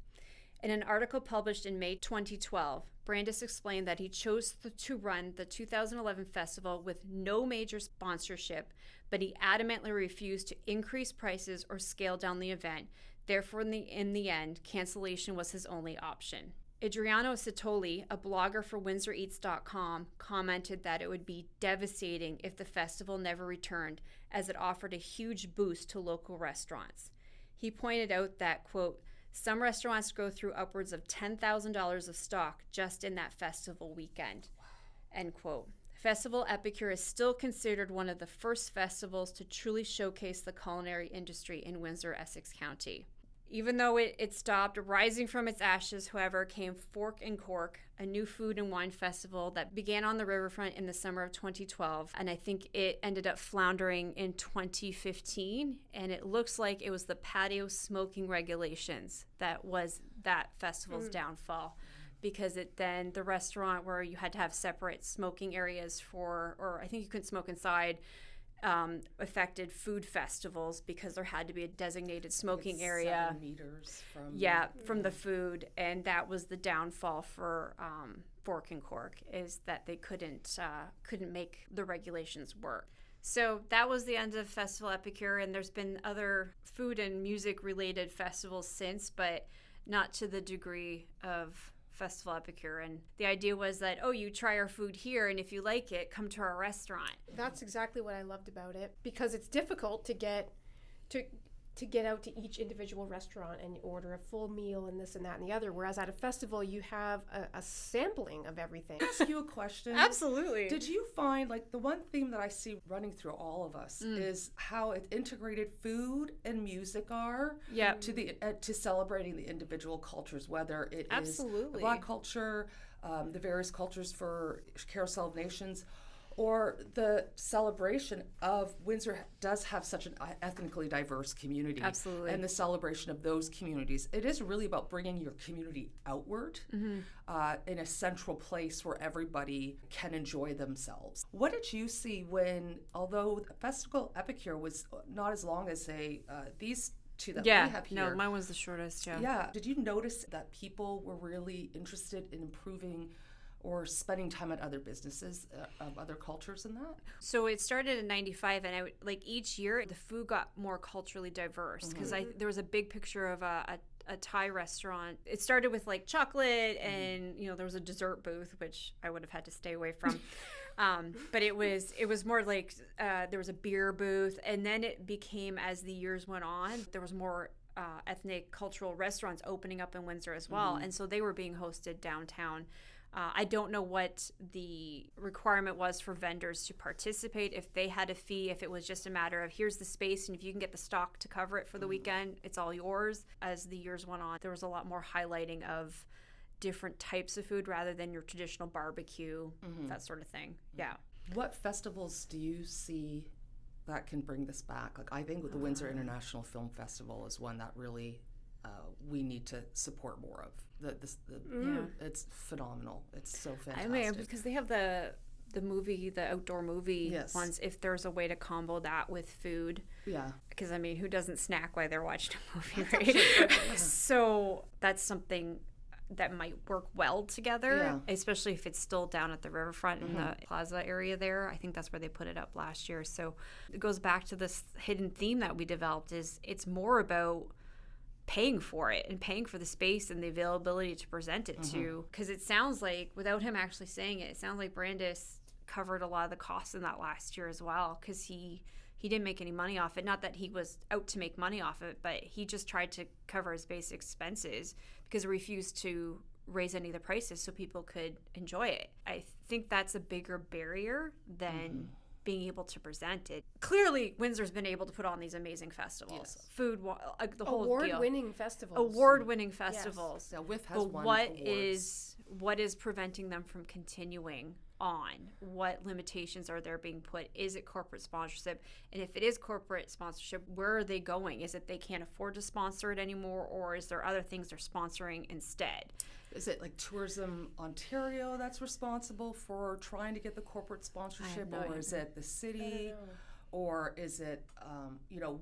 In an article published in May 2012, Brandis explained that he chose to run the 2011 festival with no major sponsorship, but he adamantly refused to increase prices or scale down the event Therefore, in the end, cancellation was his only option. Adriano Sitoli, a blogger for WindsorEats.com, commented that it would be devastating if the festival never returned, as it offered a huge boost to local restaurants. He pointed out that, quote, some restaurants go through upwards of $10,000 of stock just in that festival weekend, end quote. Festival Epicure is still considered one of the first festivals to truly showcase the culinary industry in Windsor-Essex County. Even though it stopped, rising from its ashes, however, came Fork and Cork, a new food and wine festival that began on the riverfront in the summer of 2012. And I think it ended up floundering in 2015. And it looks like it was the patio smoking regulations that was that festival's downfall. Because then the restaurant where you had to have separate smoking areas or I think you couldn't smoke inside, affected food festivals because there had to be a designated smoking area. 7 meters from the food, and that was the downfall for Fork and Cork, is that they couldn't make the regulations work. So that was the end of Festival Epicure, and there's been other food and music related festivals since, but not to the degree of Festival Epicure. And the idea was that, you try our food here, and if you like it, come to our restaurant. That's exactly what I loved about it, because it's difficult to get out to each individual restaurant and order a full meal and this and that and the other, whereas at a festival you have a sampling of everything. Can I ask you a question? Absolutely. Did you find, the one theme that I see running through all of us is how integrated food and music are to celebrating the individual cultures, whether it is the Black culture, the various cultures for Carousel of Nations, or the celebration of Windsor does have such an ethnically diverse community. Absolutely. And the celebration of those communities. It is really about bringing your community outward in a central place where everybody can enjoy themselves. What did you see although Festival Epicure was not as long as these two that we have here. No, mine was the shortest, Yeah. Did you notice that people were really interested in improving or spending time at other businesses of other cultures in that? So it started in 95, and each year the food got more culturally diverse, because there was a big picture of a Thai restaurant. It started with chocolate, and there was a dessert booth, which I would have had to stay away from. But it was more there was a beer booth, and then it became, as the years went on, there was more ethnic cultural restaurants opening up in Windsor as well, and so they were being hosted downtown. I don't know what the requirement was for vendors to participate, if they had a fee, if it was just a matter of here's the space, and if you can get the stock to cover it for the weekend, it's all yours. As the years went on, there was a lot more highlighting of different types of food rather than your traditional barbecue, that sort of thing. Yeah. What festivals do you see that can bring this back? I think the Windsor International Film Festival is one that really we need to support more of. It's phenomenal. It's so fantastic. I mean, because they have the outdoor movie ones, if there's a way to combo that with food. Yeah. Because, who doesn't snack while they're watching a movie, right? So that's something that might work well together, especially if it's still down at the riverfront in the plaza area there. I think that's where they put it up last year. So it goes back to this hidden theme that we developed, is it's more about paying for it and paying for the space and the availability to present it to, because it sounds like, without him actually saying it, sounds like Brandis covered a lot of the costs in that last year as well, because he didn't make any money off it. Not that he was out to make money off it, but he just tried to cover his basic expenses because he refused to raise any of the prices so people could enjoy it. I think that's a bigger barrier than being able to present it. Clearly, Windsor's been able to put on these amazing festivals. Food, the whole award-winning festivals. Award-winning festivals. Yeah, WIF has but won what is preventing them from continuing on? What limitations are there being put? Is it corporate sponsorship? And if it is corporate sponsorship, where are they going? Is it they can't afford to sponsor it anymore, or is there other things they're sponsoring instead? Is it Tourism Ontario that's responsible for trying to get the corporate sponsorship, or is it the city, or is it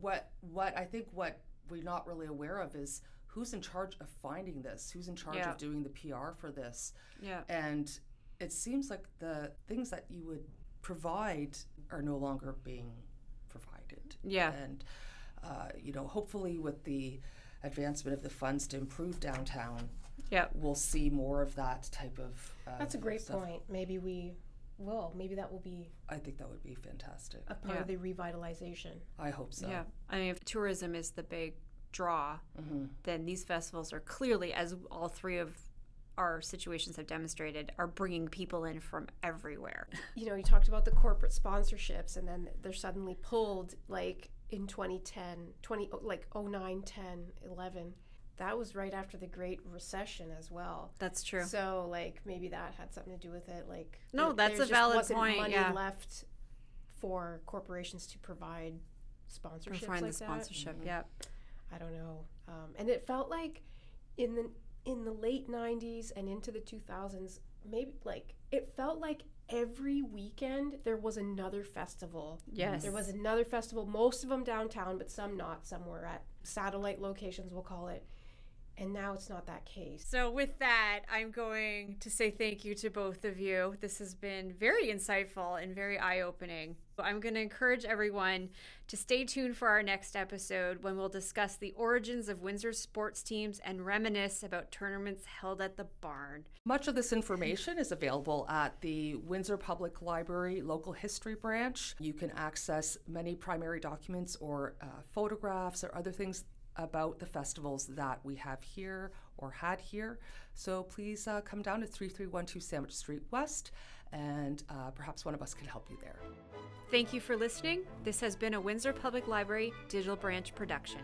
what I think what we're not really aware of is who's in charge of finding this, who's in charge of doing the PR for this, and it seems like the things that you would provide are no longer being provided. Yeah, and hopefully with the advancement of the funds to improve downtown, Yep. we'll see more of that type of That's a great stuff. point. Maybe we will. Maybe that will be I think that would be fantastic. a part of the revitalization. I hope so. Yeah. I mean, if tourism is the big draw, then these festivals are clearly, as all three of our situations have demonstrated, are bringing people in from everywhere. You know, you talked about the corporate sponsorships, and then they're suddenly pulled, like in 2010, 09, 10, 11. That was right after the Great Recession as well. That's true. So, like, maybe that had something to do with it. Like, No, that's there a just valid wasn't point, money yeah. left for corporations to provide sponsorships Find like the that. sponsorship. Yep. I don't know. And it felt like in the late 90s and into the 2000s, maybe like it felt like every weekend there was another festival. Yes. There was another festival, most of them downtown, but some not. Some were at satellite locations, we'll call it. And now it's not that case. So with that, I'm going to say thank you to both of you. This has been very insightful and very eye-opening. I'm going to encourage everyone to stay tuned for our next episode when we'll discuss the origins of Windsor sports teams and reminisce about tournaments held at the barn. Much of this information is available at the Windsor Public Library Local History Branch. You can access many primary documents or photographs or other things about the festivals that we have here or had here. So please come down to 3312 Sandwich Street West, and perhaps one of us can help you there. Thank you for listening. This has been a Windsor Public Library Digital Branch production.